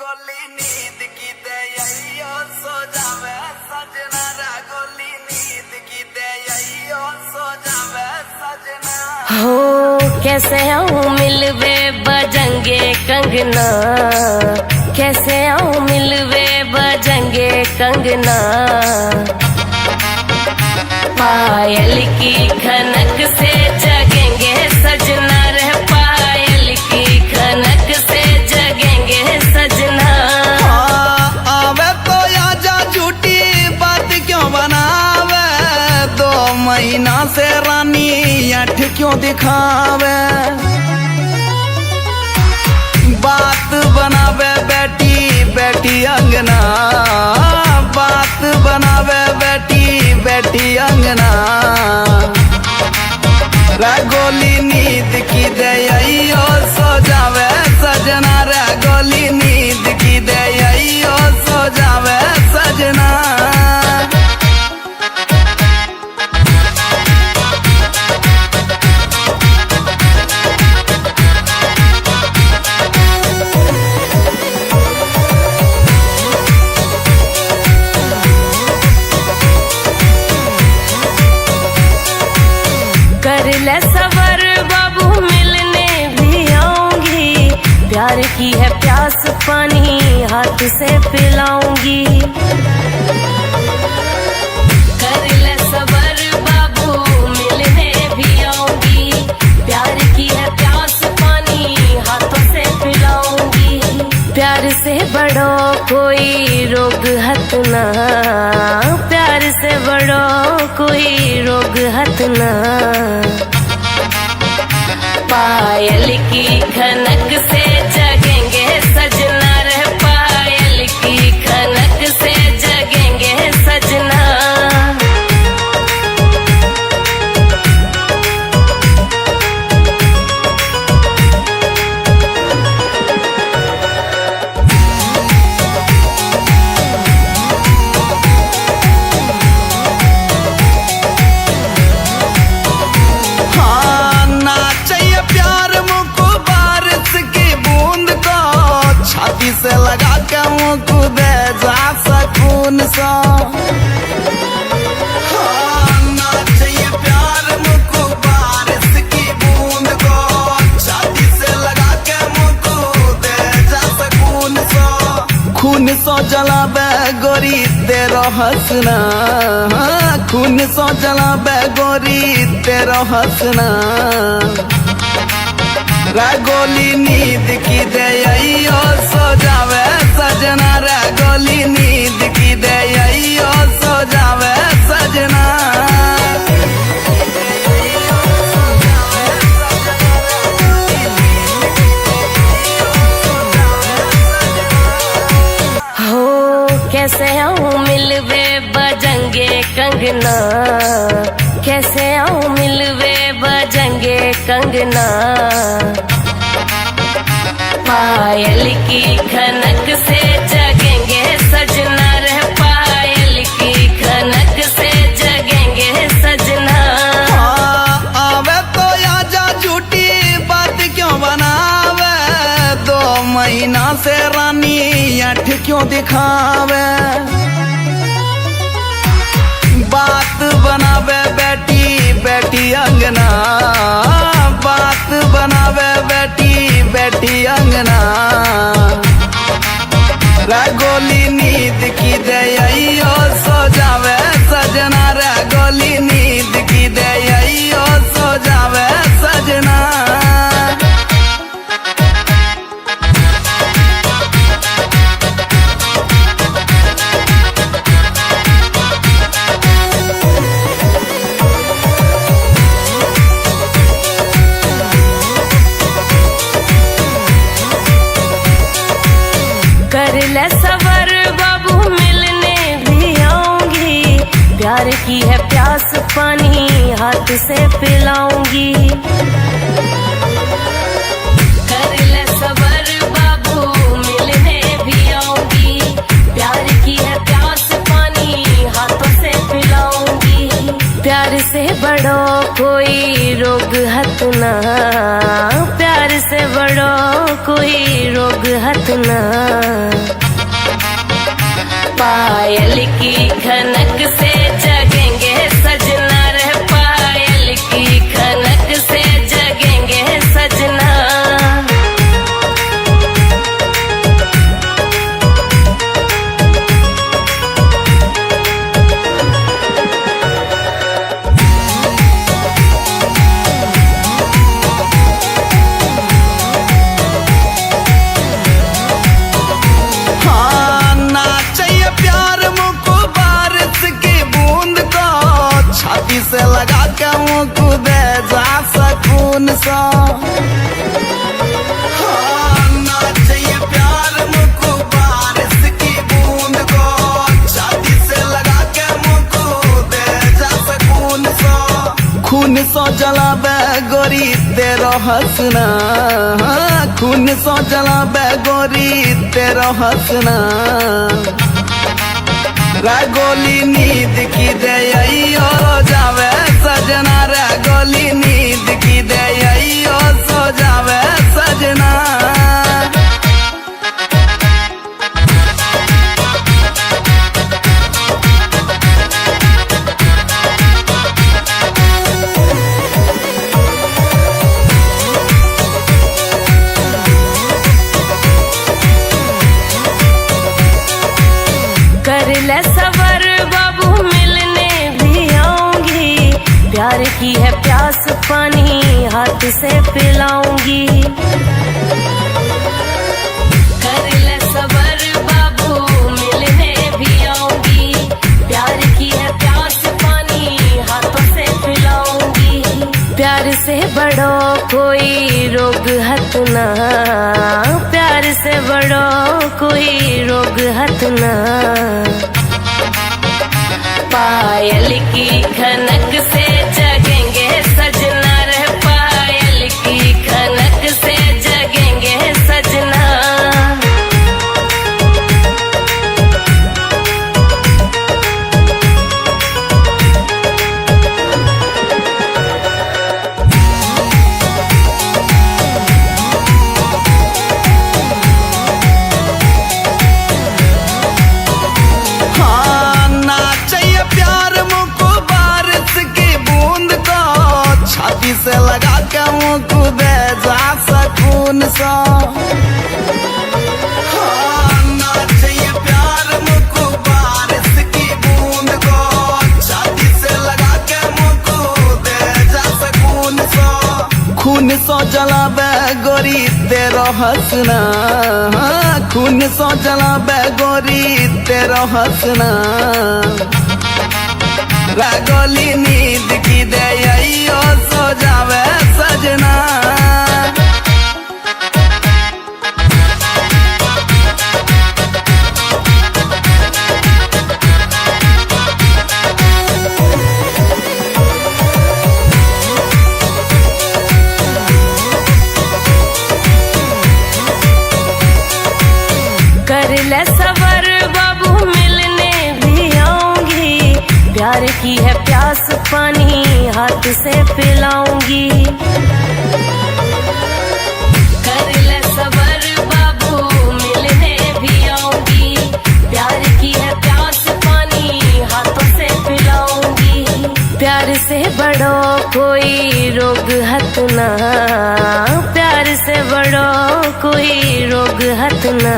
गोली नींद की दे सो जावे सजना रा गोली नींद की दे सो जावे सजना। हो कैसे आऊं मिलवे बजंगे कंगना, कैसे आऊं मिलवे बजंगे कंगना। पायल की खनक से जगेंगे सजना रे, पायल की खनक से जगेंगे सजना। आवे तो आजा झूठी बात क्यों बनावे, 2 महीना से रानी अठ क्यों दिखावे। बात बनावे बेटी बेटी अंगना, बात बनावे बेटी बेटी अंगना। रे गोली नींद की दे सो जावे सजना, रे गोली नींद की दे सो जावे सजना। कर ले सबर बाबू मिलने भी आऊंगी, प्यार की है प्यास पानी हाथ से पिलाऊंगी। कर ले सबर बाबू मिलने भी आऊंगी, प्यार की है प्यास पानी हाथों से पिलाऊंगी। प्यार से बड़ो कोई रोग हत ना, प्यार से बड़ो कोई रोग हत ना। पायल की खनक से जगेंगे सजना रे, पायल की खनक से जगेंगे सजना। छाती से लगा के मुँह दे जा सकून सा। ना चाहिए प्यार मुझको बारिश की बूंद को, छाती से लगा के मुँह दे जा सकून सा। खून सो जलावे गोरी तेरो हंसना, खून सो जलावे गोरी तेरो हंसना। रे गोली नींद की दे सो जावे सजना, रे गोली नींद की दे सो जावे सजना। हो कैसे आऊं मिलवे बजंगे कंगना, कैसे आऊं मिलवे बजंगे कंगना। पायल की खनक से जगेंगे सजना रे, पायल की खनक से जगेंगे सजना। आवे तो आजा झूठी बात क्यों बनावे, 2 महीना से रानी अठ क्यों दिखावे। बात बनावे बेटी बेटी अंगना, बात बनावे बेटी बेटी अंगना। रे गोली नींद की दे सो जावे सजना, रे गोली नींद की दे सो जावे सजना। कर ले सबर बाबू मिलने भी आऊंगी, प्यार की है प्यास पानी हाथ से पिलाऊंगी। कर ले सबर बाबू मिलने भी आऊंगी, प्यार की है प्यास पानी हाथों से पिलाऊंगी। प्यार से बड़ो कोई रोग हत ना, प्यार से बड़ो कोई रोग हत ना। पायल की खनक से जगेंगे सजना रे, पायल की खनक से जगेंगे सजना। हाँ, नाचे प्यार मुझको बारिश की बूंद को, छाती से लगा के मुझको दे जा सकून सा। हाँ, नाचे प्यार मुझको बारिश की बूंद को, छाती से लगा के मुझको दे जा सकून सा। खून सो जलावे गोरी तेरो हंसना, खून सो जलावे गोरी तेरो हंसना। गोली नींद की दे हो जावे सजना, रे गोली नींद की दे हो सो जावे सजना। कर ले सबर बाबू मिलने भी आऊंगी, प्यार की है प्यास पानी हाथ से पिलाऊंगी। कर ले सबर बाबू मिलने भी आऊंगी, प्यार की है प्यास पानी हाथों से पिलाऊंगी। प्यार से बड़ो कोई रोग हत ना, प्यार से बड़ो कोई रोग हत ना। पायल की खनक से जगेंगे सजना रे, पायल की खनक से जगेंगे सजना। हाँ, नाचे प्यार मुझको बारिश की बूंद को, छाती से लगा के मुझको दे जा सकून सा। हाँ, नाचे प्यार मुझको बारिश की बूंद को, छाती से लगा के मुझको दे जा सकून सा। खून सो जलावे गोरी तेरो हंसना, खून सो जलावे गोरी तेरो हंसना। गोली नींद की दे हो सो जावे सजना। कर ले सबर बाबू मिलने भी आऊंगी, प्यार की है प्यास पानी हाथ से पिलाऊंगी। कर ले सबर बाबू मिलने भी आऊंगी, प्यार की है प्यास पानी हाथों से पिलाऊंगी। प्यार से बड़ो कोई रोग हत ना, प्यार से बड़ो कोई रोग हत ना।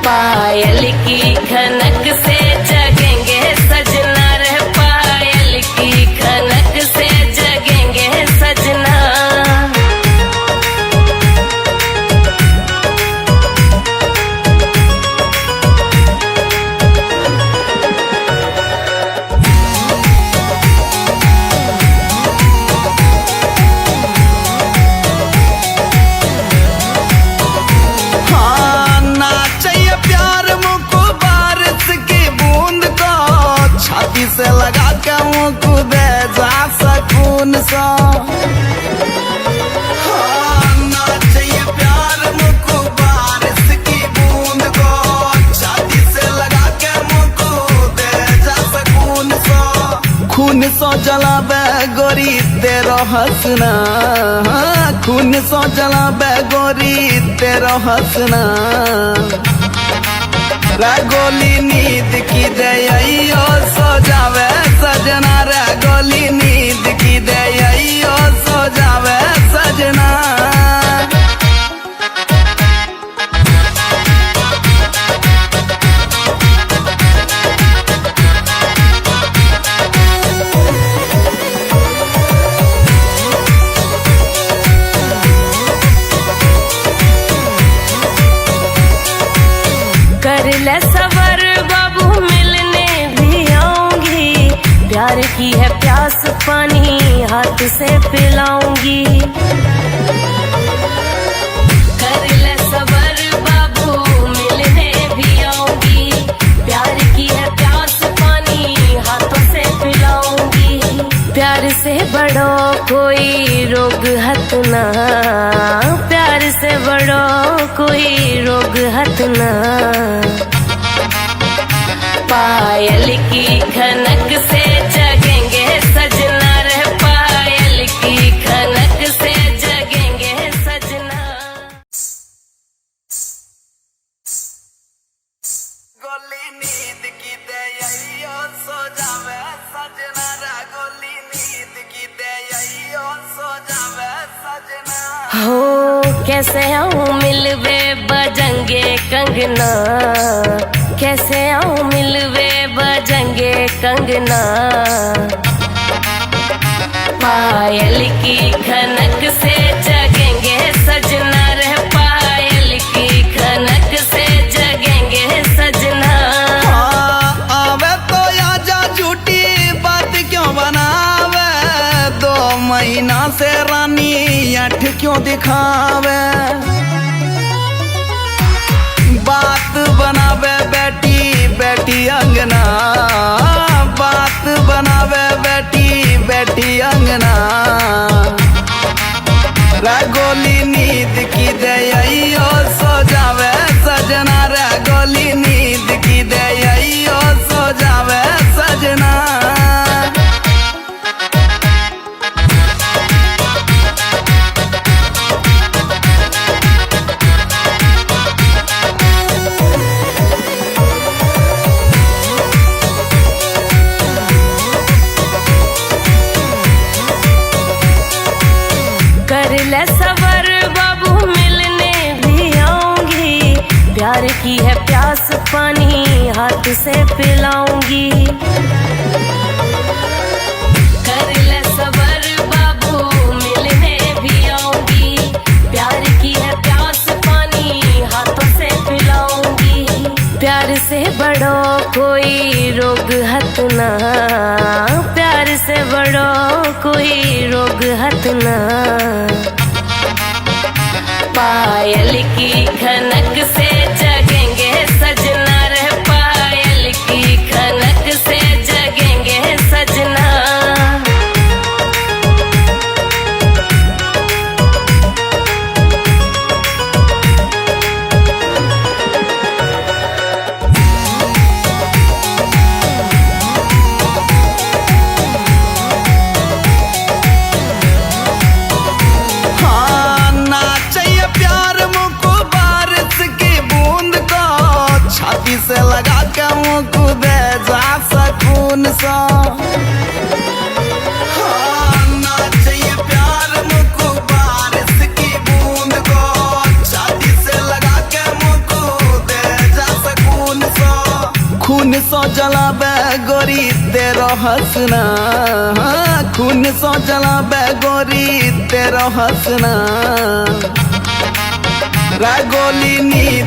पायल की खनक से जगेंगे सजना रे, पायल की खनक से जगेंगे सजना। हाँ, नाचे प्यार मुझको बारिश की बूंद को, छाती से लगा के मुझको दे जा सकून सा। हाँ, नाचे प्यार मुझको बारिश की बूंद को, छाती से लगा के मुझको दे जा सकून सा। खून सो जलावे गोरी तेरो हंसना, खून सो जलावे गोरी तेरो हंसना। गोली नींद की दे सो जावे सजना रे गोली नींद की दे सो जावे सजना। कर ले सबर बाबू मिलने भी आऊंगी, प्यार की है प्यास पानी हाथ से पिलाऊंगी। कर ले सबर बाबू मिलने भी आऊंगी, प्यार की है प्यास पानी हाथों से पिलाऊंगी। प्यार से बड़ो कोई रोग हत ना, प्यार से बड़ो कोई रोग हत ना। पायल की खनक से जगेंगे सजना रे, पायल की खनक से जगेंगे सजना। गोली नींद की दे सो जावे सजना रे गोली नींद की दे सो जावे सजना। हो कैसे आऊं मिलवे बजंगे कंगना, कैसे आऊं मिलवे बजंगे कंगना। पायल की खनक से जगेंगे सजना रे, पायल की खनक से जगेंगे सजना। आवे तो आजा झूठी बात क्यों बनावे, 2 महीना से रानी अठ क्यों दिखावे। बात बनावे बैठी बैठी अंगना, बात बनावे बैठी बैठी अंगना। गोली नींद की दे सो जावे सजना रे गोली नींद की दे सो जावे सजना। कर ले सबर बाबू मिलने भी आऊंगी, प्यार की है प्यास पानी हाथ से पिलाऊंगी। कर ले सबर बाबू मिलने भी आऊंगी, प्यार की है प्यास पानी हाथों से पिलाऊंगी। प्यार से बड़ो कोई रोग हत ना, प्यार से बड़ो कोई रोग हत ना। पायल की खनक से जगेंगे सजना रे, पायल की खनक से जगेंगे सजना। छाती से लगा के मुझको दे जा सकून सा। ना चाहिए प्यार मुझको बारिश की बूंद को, छाती से लगा के मुझको दे जा सकून सा। खून सो जलावे गोरी तेरो हंसना, खून सो जलावे गोरी तेरो हंसना। गोली नी